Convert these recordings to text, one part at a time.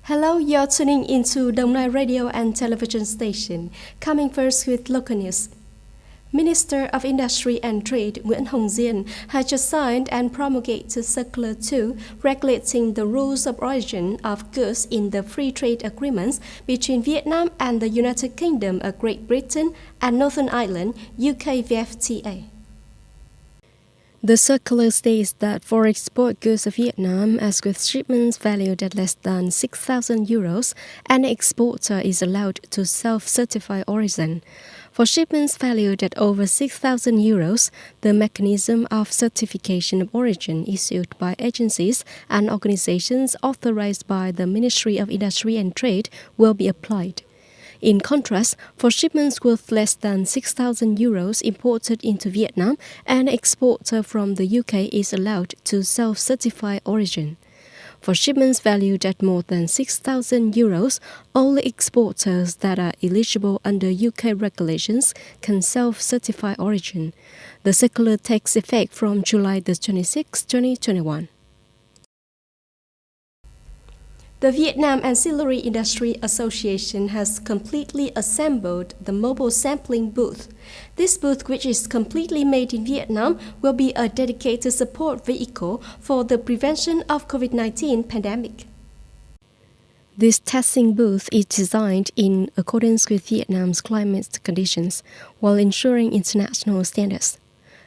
Hello, you're tuning into Đồng Nai radio and television station. Coming first with local news. Minister of Industry and Trade Nguyễn Hồng Diên has just signed and promulgated Circular 2 regulating the rules of origin of goods in the free trade agreements between Vietnam and the United Kingdom of Great Britain and Northern Ireland, UKVFTA. The circular states that for export goods of Vietnam, as with shipments valued at less than 6,000 euros, an exporter is allowed to self-certify origin. For shipments valued at over 6,000 euros, the mechanism of certification of origin issued by agencies and organizations authorized by the Ministry of Industry and Trade will be applied. In contrast, for shipments worth less than 6,000 euros imported into Vietnam, an exporter from the UK is allowed to self-certify origin. For shipments valued at more than 6,000 euros, only exporters that are eligible under UK regulations can self-certify origin. The circular takes effect from July 26, 2021. The Vietnam Ancillary Industry Association has completely assembled the mobile sampling booth. This booth, which is completely made in Vietnam, will be a dedicated support vehicle for the prevention of COVID-19 pandemic. This testing booth is designed in accordance with Vietnam's climate conditions while ensuring international standards.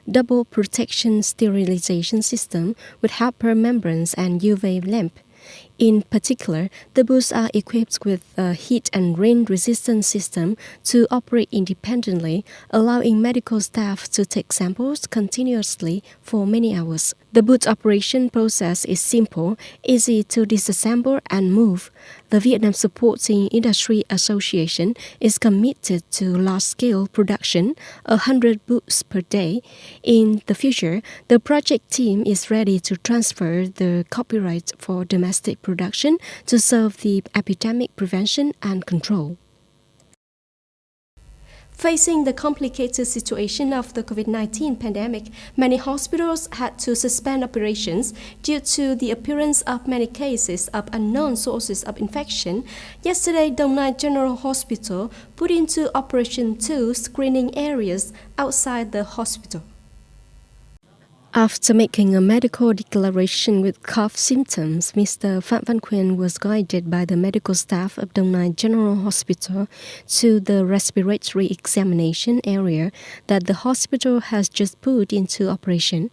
Double protection sterilization system with HEPA membranes and UV lamp. In particular, the booths are equipped with a heat and rain-resistant system to operate independently, allowing medical staff to take samples continuously for many hours. The booth operation process is simple, easy to disassemble and move. The Vietnam Supporting Industry Association is committed to large-scale production, 100 booths per day. In the future, the project team is ready to transfer the copyright for domestic production to serve the epidemic prevention and control. Facing the complicated situation of the COVID-19 pandemic, many hospitals had to suspend operations due to the appearance of many cases of unknown sources of infection. Yesterday, Đồng Nai General Hospital put into operation 2 screening areas outside the hospital. After making a medical declaration with cough symptoms, Mr. Phạm Văn Quyền was guided by the medical staff of Đồng Nai General Hospital to the respiratory examination area that the hospital has just put into operation.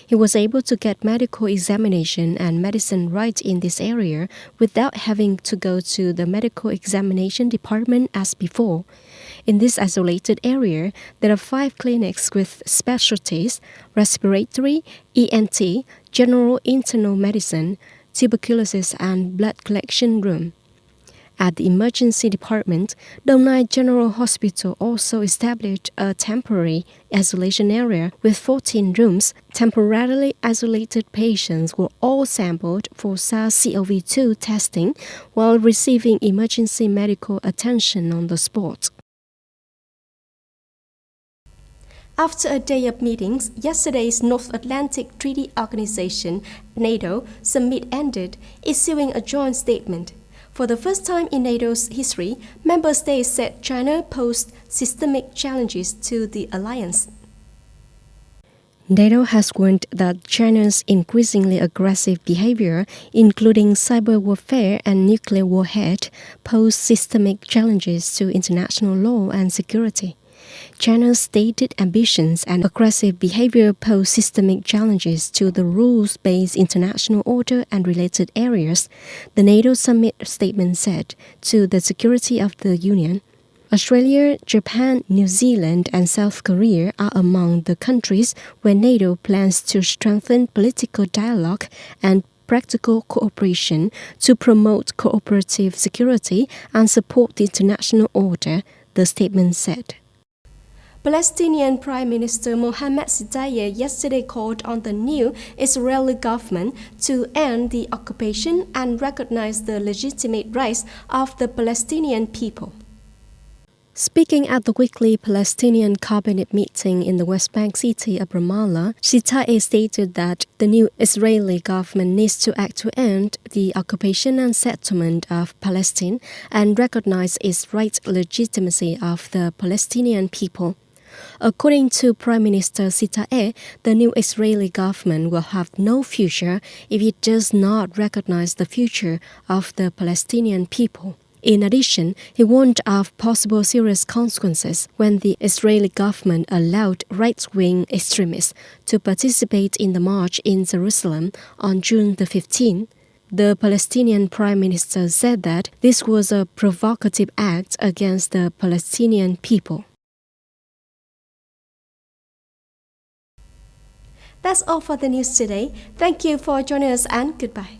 He was able to get medical examination and medicine right in this area without having to go to the medical examination department as before. In this isolated area, there are 5 clinics with specialties: respiratory, ENT, general internal medicine, tuberculosis, and blood collection room. At the emergency department, Đồng Nai General Hospital also established a temporary isolation area with 14 rooms. Temporarily isolated patients were all sampled for SARS-CoV-2 testing while receiving emergency medical attention on the spot. After a day of meetings, yesterday's North Atlantic Treaty Organization, NATO, summit ended, issuing a joint statement. For the first time in NATO's history, member states said China posed systemic challenges to the alliance. NATO has warned that China's increasingly aggressive behavior, including cyber warfare and nuclear warhead, pose systemic challenges to international law and security. China's stated ambitions and aggressive behavior pose systemic challenges to the rules-based international order and related areas, the NATO summit statement said, to the security of the Union. Australia, Japan, New Zealand, and South Korea are among the countries where NATO plans to strengthen political dialogue and practical cooperation to promote cooperative security and support the international order, the statement said. Palestinian Prime Minister Mohammed Zitaya yesterday called on the new Israeli government to end the occupation and recognize the legitimate rights of the Palestinian people. Speaking at the weekly Palestinian cabinet meeting in the West Bank city of Ramallah, Sitae stated that the new Israeli government needs to act to end the occupation and settlement of Palestine and recognize its right legitimacy of the Palestinian people. According to Prime Minister Sitae, the new Israeli government will have no future if it does not recognize the future of the Palestinian people. In addition, he warned of possible serious consequences when the Israeli government allowed right-wing extremists to participate in the march in Jerusalem on June the 15th. The Palestinian Prime Minister said that this was a provocative act against the Palestinian people. That's all for the news today. Thank you for joining us and goodbye.